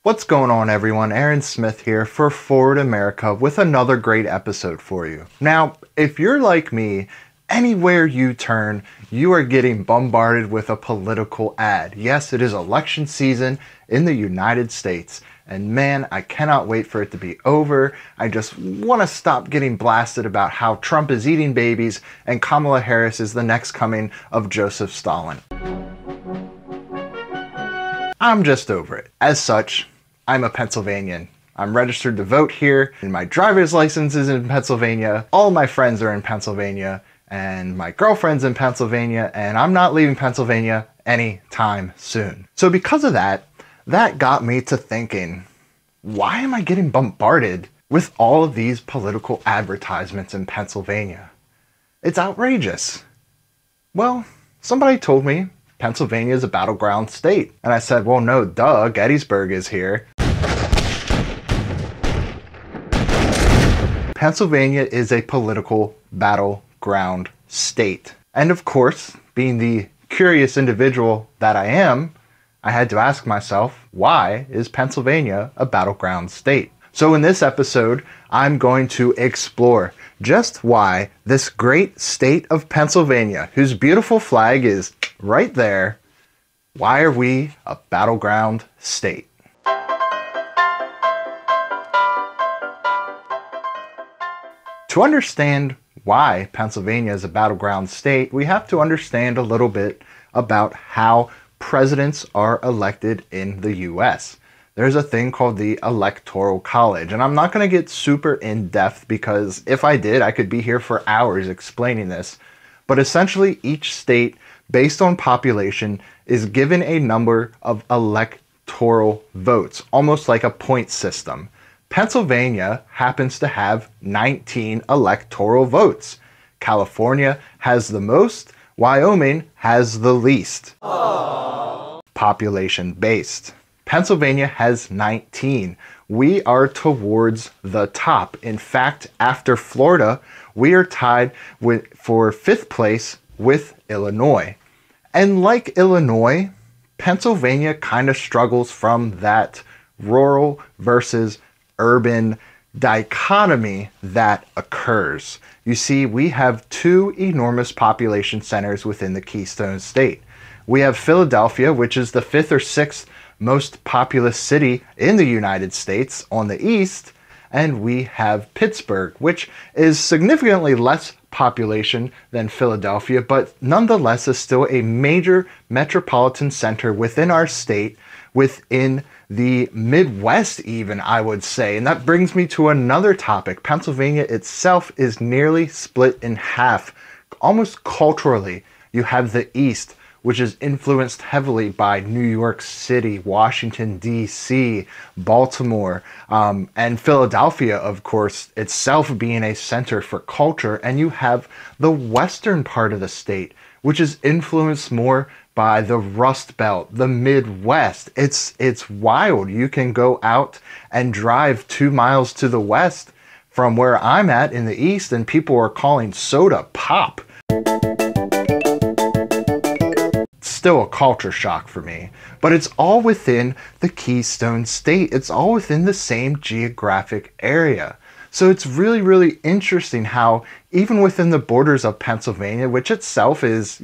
What's going on, everyone? Aaron Smith here for Forward America with another great episode for you. Now, if you're like me, anywhere you turn, you are getting bombarded with a political ad. Yes, it is election season in the United States, and man, I cannot wait for it to be over. I just want to stop getting blasted about how Trump is eating babies and Kamala Harris is the next coming of Joseph Stalin. I'm just over it. As such, I'm a Pennsylvanian. I'm registered to vote here, and my driver's license is in Pennsylvania. All my friends are in Pennsylvania, and my girlfriend's in Pennsylvania, and I'm not leaving Pennsylvania anytime soon. So because of that, that got me to thinking, why am I getting bombarded with all of these political advertisements in Pennsylvania? It's outrageous. Well, somebody told me Pennsylvania is a battleground state. And I said, well, no, duh, Gettysburg is here. Pennsylvania is a political battleground state. And of course, being the curious individual that I am, I had to ask myself, why is Pennsylvania a battleground state? So in this episode, I'm going to explore just why this great state of Pennsylvania, whose beautiful flag is right there, why are we a battleground state? To understand why Pennsylvania is a battleground state, we have to understand a little bit about how presidents are elected in the US. There's a thing called the Electoral College, and I'm not going to get super in-depth because if I did, I could be here for hours explaining this. But essentially, each state, based on population, is given a number of electoral votes, almost like a point system. Pennsylvania happens to have 19 electoral votes. California has the most, Wyoming has the least. Population-based. Pennsylvania has 19. We are towards the top. In fact, after Florida, we are tied for 5th place with Illinois. And like Illinois, Pennsylvania kind of struggles from that rural versus urban dichotomy that occurs. You see, we have two enormous population centers within the Keystone State. We have Philadelphia, which is the 5th or 6th most populous city in the United States on the east, and we have Pittsburgh, which is significantly less population than Philadelphia, but nonetheless is still a major metropolitan center within our state, within the Midwest even, I would say. And that brings me to another topic. Pennsylvania itself is nearly split in half, almost culturally. You have the East, which is influenced heavily by New York City, Washington, D.C., Baltimore, and Philadelphia, of course, itself being a center for culture. And you have the western part of the state, which is influenced more by the Rust Belt, the Midwest. It's wild. You can go out and drive 2 miles to the west from where I'm at in the east, and people are calling soda pop. Still a culture shock for me, but it's all within the Keystone State. It's all within the same geographic area. So it's really, really interesting how even within the borders of Pennsylvania, which itself is,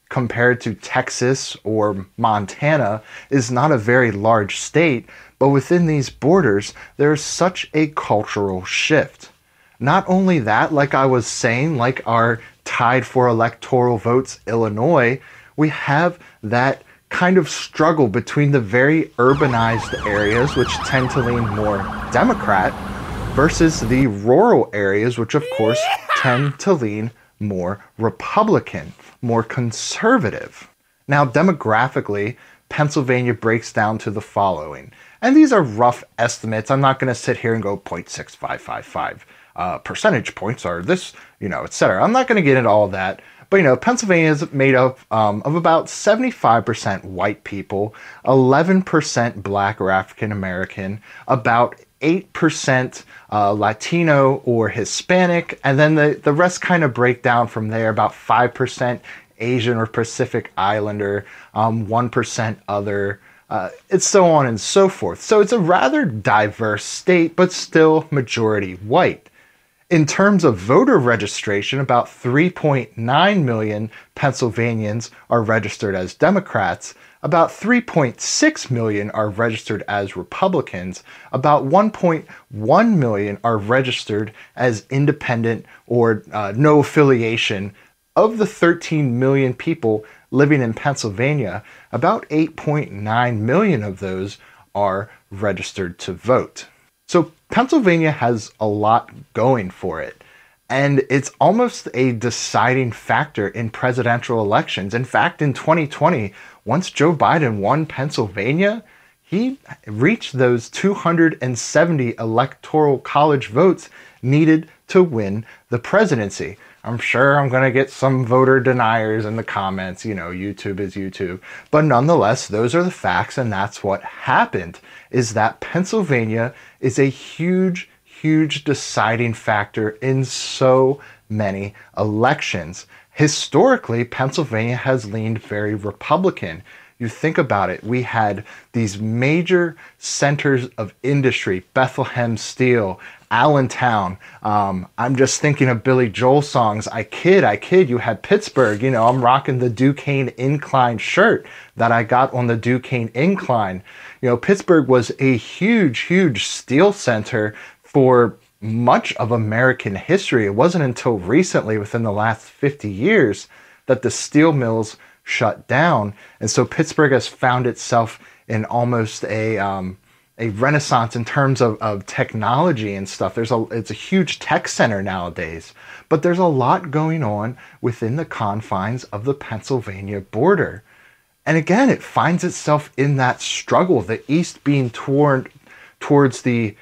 compared to Texas or Montana, is not a very large state, but within these borders, there's such a cultural shift. Not only that, like I was saying, like our tied for electoral votes Illinois, we have that kind of struggle between the very urbanized areas, which tend to lean more Democrat, versus the rural areas, which of course tend to lean more Republican, more conservative. Now, demographically, Pennsylvania breaks down to the following. And these are rough estimates. I'm not going to sit here and go 0.6555 percentage points are this, etc. I'm not going to get into all that. But Pennsylvania is made up of about 75% white people, 11% Black or African American, about 8% Latino or Hispanic, and then the rest kind of break down from there, about 5% Asian or Pacific Islander, 1% other, it's so on and so forth. So it's a rather diverse state, but still majority white. In terms of voter registration, about 3.9 million Pennsylvanians are registered as Democrats, about 3.6 million are registered as Republicans, about 1.1 million are registered as independent or no affiliation. Of the 13 million people living in Pennsylvania, about 8.9 million of those are registered to vote. So Pennsylvania has a lot going for it, and it's almost a deciding factor in presidential elections. In fact, in 2020, once Joe Biden won Pennsylvania, he reached those 270 electoral college votes needed to win the presidency. I'm sure I'm going to get some voter deniers in the comments, you know, YouTube is YouTube. But nonetheless, those are the facts, and that's what happened, is that Pennsylvania is a huge, huge deciding factor in so many elections. Historically, Pennsylvania has leaned very Republican. You think about it, we had these major centers of industry, Bethlehem Steel, Allentown. I'm just thinking of Billy Joel songs. I kid, you had Pittsburgh. You know, I'm rocking the Duquesne Incline shirt that I got on the Duquesne Incline. You know, Pittsburgh was a huge, huge steel center for much of American history. It wasn't until recently, within the last 50 years, that the steel mills shut down. And so Pittsburgh has found itself in almost a renaissance in terms of technology and stuff. It's a huge tech center nowadays, but there's a lot going on within the confines of the Pennsylvania border. And again, it finds itself in that struggle, the East being torn towards the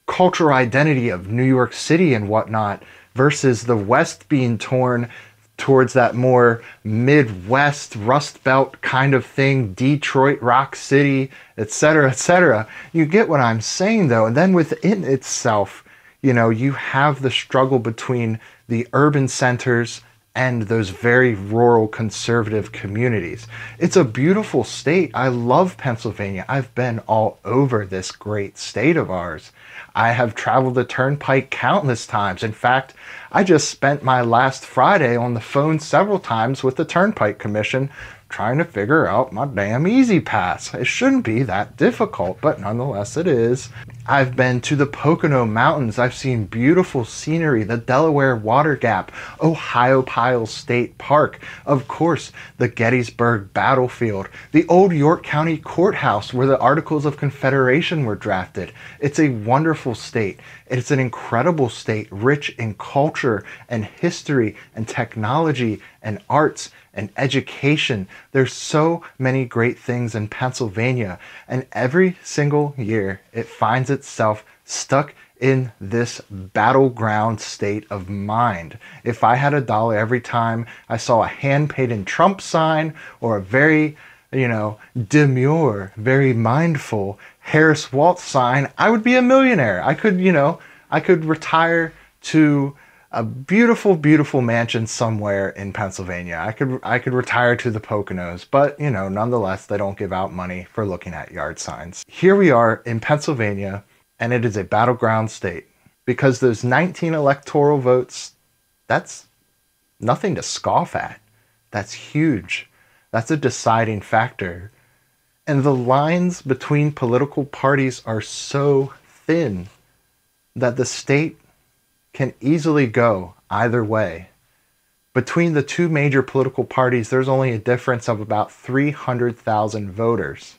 cultural identity of New York City and whatnot, versus the West being torn towards that more Midwest Rust Belt kind of thing, Detroit, Rock City, etc., etc. You get what I'm saying, though. And then within itself, you know, you have the struggle between the urban centers and those very rural conservative communities. It's a beautiful state. I love Pennsylvania. I've been all over this great state of ours. I have traveled the turnpike countless times. In fact, I just spent my last Friday on the phone several times with the Turnpike Commission trying to figure out my damn Easy Pass. It shouldn't be that difficult, but nonetheless it is. I've been to the Pocono Mountains. I've seen beautiful scenery, the Delaware Water Gap, Ohiopyle State Park, of course, the Gettysburg Battlefield, the old York County Courthouse where the Articles of Confederation were drafted. It's a wonderful state. It's an incredible state, rich in culture and history and technology and arts and education. There's so many great things in Pennsylvania, and every single year it finds itself stuck in this battleground state of mind. If I had $1 every time I saw a hand-painted Trump sign or a very, you know, demure, very mindful Harris Waltz sign, I would be a millionaire. I could retire to a beautiful, beautiful mansion somewhere in Pennsylvania. I could retire to the Poconos, but, you know, nonetheless, they don't give out money for looking at yard signs. Here we are in Pennsylvania, and it is a battleground state, because those 19 electoral votes, that's nothing to scoff at. That's huge. That's a deciding factor. And the lines between political parties are so thin that the state can easily go either way. Between the two major political parties, there's only a difference of about 300,000 voters.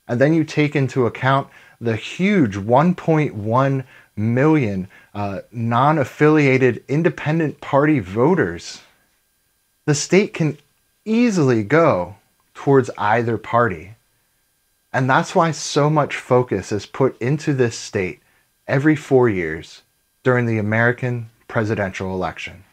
And then you take into account the huge 1.1 million non-affiliated independent party voters. The state can easily go towards either party. And that's why so much focus is put into this state every 4 years during the American presidential election.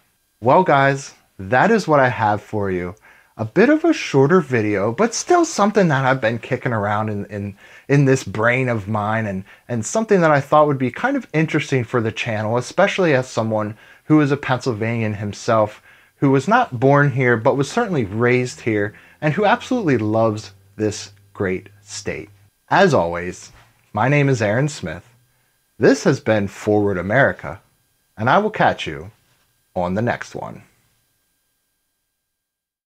Well, guys, that is what I have for you. A bit of a shorter video, but still something that I've been kicking around in this brain of mine, and something that I thought would be kind of interesting for the channel, especially as someone who is a Pennsylvanian himself, who was not born here, but was certainly raised here, and who absolutely loves this great state. As always, my name is Aaron Smith. This has been Forward America, and I will catch you on the next one.